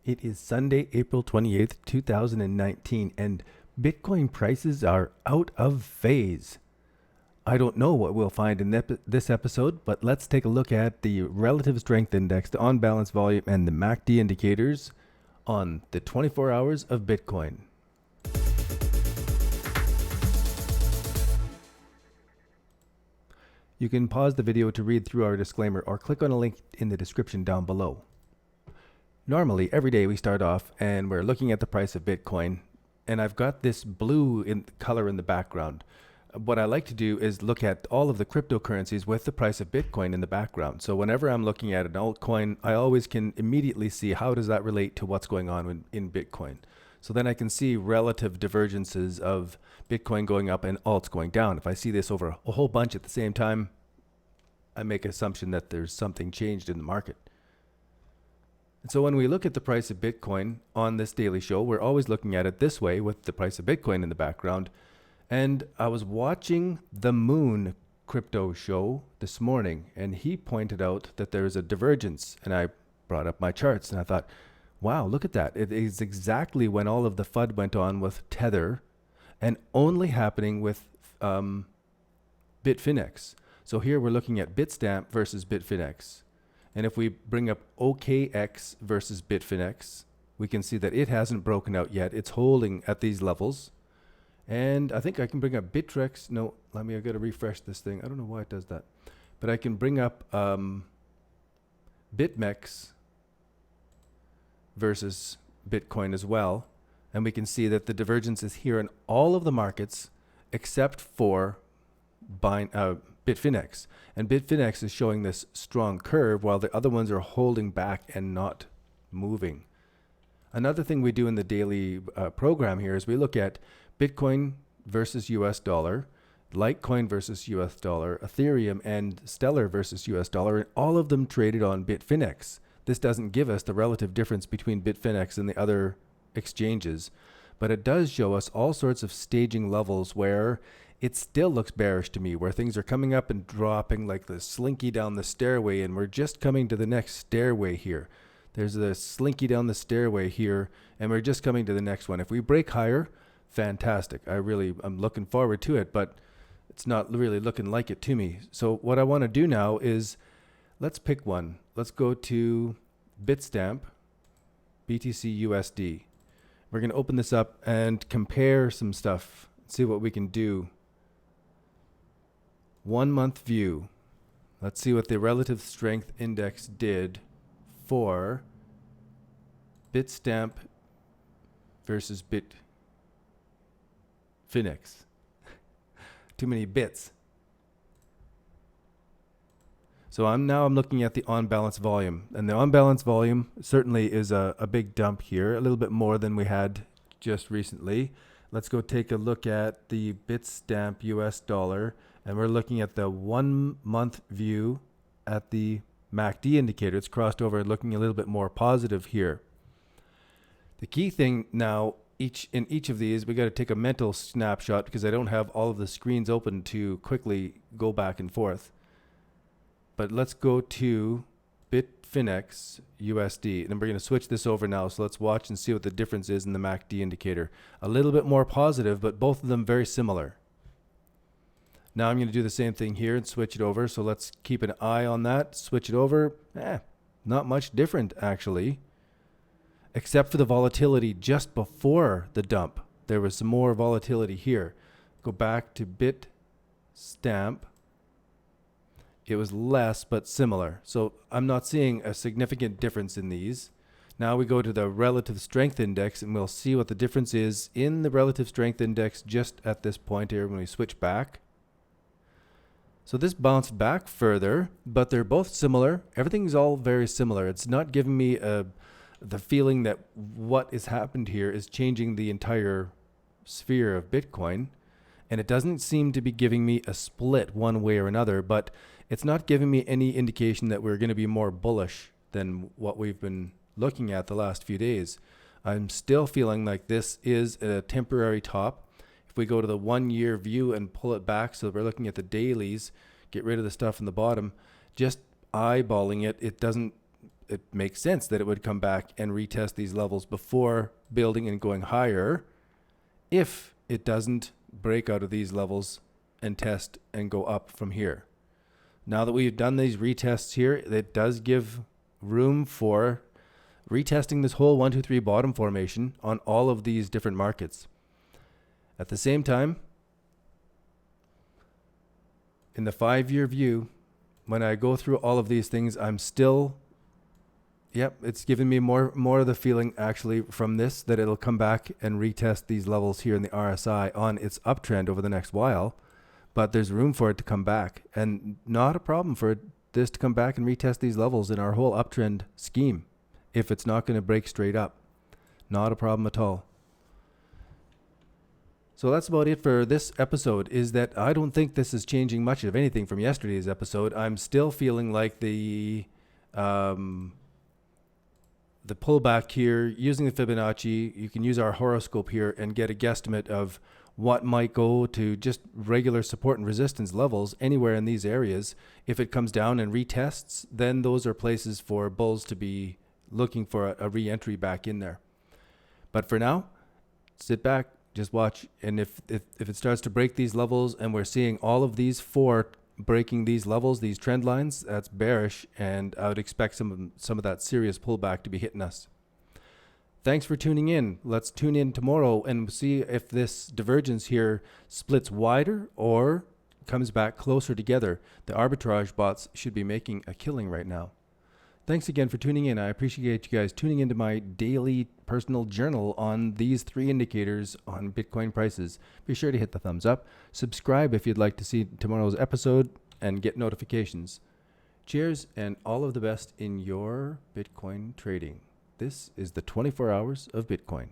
It is Sunday, April 28th, 2019, and Bitcoin prices are out of phase. I don't know what we'll find in this episode, but let's take a look at the relative strength index, the on-balance volume, and the MACD indicators on the 24 hours of Bitcoin. You can pause the video to read through our disclaimer or click on a link in the description down below. Normally, every day we start off and we're looking at the price of Bitcoin, and I've got this blue color in the background. What I like to do is look at all of the cryptocurrencies with the price of Bitcoin in the background. So whenever I'm looking at an altcoin, I always can immediately see how does that relate to what's going on in Bitcoin. So then I can see relative divergences of Bitcoin going up and alts going down. If I see this over a whole bunch at the same time, I make an assumption that there's something changed in the market. And so when we look at the price of Bitcoin on this daily show, we're always looking at it this way with the price of Bitcoin in the background. And I was watching the Moon crypto show this morning, and he pointed out that there's a divergence. And I brought up my charts and I thought, wow, look at that. It is exactly when all of the FUD went on with Tether and only happening with Bitfinex. So here we're looking at Bitstamp versus Bitfinex. And if we bring up OKX versus Bitfinex, we can see that it hasn't broken out yet. It's holding at these levels. And I think I can bring up Bittrex. No, I've got to refresh this thing. I don't know why it does that. But I can bring up BitMEX versus Bitcoin as well. And we can see that the divergence is here in all of the markets except for Bitfinex. And Bitfinex is showing this strong curve while the other ones are holding back and not moving. Another thing we do in the daily program here is we look at Bitcoin versus US dollar, Litecoin versus US dollar, Ethereum and Stellar versus US dollar, and all of them traded on Bitfinex. This doesn't give us the relative difference between Bitfinex and the other exchanges, but it does show us all sorts of staging levels where it still looks bearish to me, where things are coming up and dropping like the slinky down the stairway, and we're just coming to the next stairway here. There's the slinky down the stairway here, and we're just coming to the next one. If we break higher, fantastic. I'm looking forward to it, but it's not really looking like it to me. So what I want to do now is let's pick one. Let's go to Bitstamp, BTC USD. We're going to open this up and compare some stuff, see what we can do. 1 month view. Let's see what the relative strength index did for Bitstamp versus Bitfinex. Too many bits. So I'm looking at the on-balance volume, and the on-balance volume certainly is a big dump here, a little bit more than we had just recently. Let's go take a look at the Bitstamp US dollar, and we're looking at the 1 month view at the MACD indicator. It's crossed over and looking a little bit more positive here. The key thing now, in each of these, we got to take a mental snapshot because I don't have all of the screens open to quickly go back and forth. But let's go to Bitfinex USD, and we're going to switch this over now. So let's watch and see what the difference is in the MACD indicator. A little bit more positive, but both of them very similar. Now I'm going to do the same thing here and switch it over. So let's keep an eye on that. Switch it over. Not much different actually, except for the volatility just before the dump. There was some more volatility here. Go back to Bitstamp. It was less, but similar. So I'm not seeing a significant difference in these. Now we go to the relative strength index, and we'll see what the difference is in the relative strength index just at this point here when we switch back. So this bounced back further, but they're both similar. Everything's all very similar. It's not giving me the feeling that what has happened here is changing the entire sphere of Bitcoin. And it doesn't seem to be giving me a split one way or another, but it's not giving me any indication that we're going to be more bullish than what we've been looking at the last few days. I'm still feeling like this is a temporary top. If we go to the 1 year view and pull it back, so we're looking at the dailies, get rid of the stuff in the bottom, just eyeballing it, it makes sense that it would come back and retest these levels before building and going higher if it doesn't break out of these levels and test and go up from here. Now that we've done these retests here, it does give room for retesting this whole 1, 2, 3 bottom formation on all of these different markets. At the same time, in the 5-year view, when I go through all of these things, I'm still, it's giving me more of the feeling actually from this that it'll come back and retest these levels here in the RSI on its uptrend over the next while. But there's room for it to come back, and not a problem for this to come back and retest these levels in our whole uptrend scheme if it's not going to break straight up. Not a problem at all. So that's about it for this episode, is that I don't think this is changing much of anything from yesterday's episode. I'm still feeling like the pullback here, using the Fibonacci, you can use our horoscope here and get a guesstimate of what might go to just regular support and resistance levels anywhere in these areas. If it comes down and retests, then those are places for bulls to be looking for a re-entry back in there. But for now, sit back, just watch, and if it starts to break these levels, and we're seeing all of these 4 breaking these levels, these trend lines, that's bearish, and I would expect some of that serious pullback to be hitting us. Thanks for tuning in. Let's tune in tomorrow and see if this divergence here splits wider or comes back closer together. The arbitrage bots should be making a killing right now. Thanks again for tuning in. I appreciate you guys tuning into my daily personal journal on these 3 indicators on Bitcoin prices. Be sure to hit the thumbs up. Subscribe if you'd like to see tomorrow's episode and get notifications. Cheers and all of the best in your Bitcoin trading. This is the 24 hours of Bitcoin.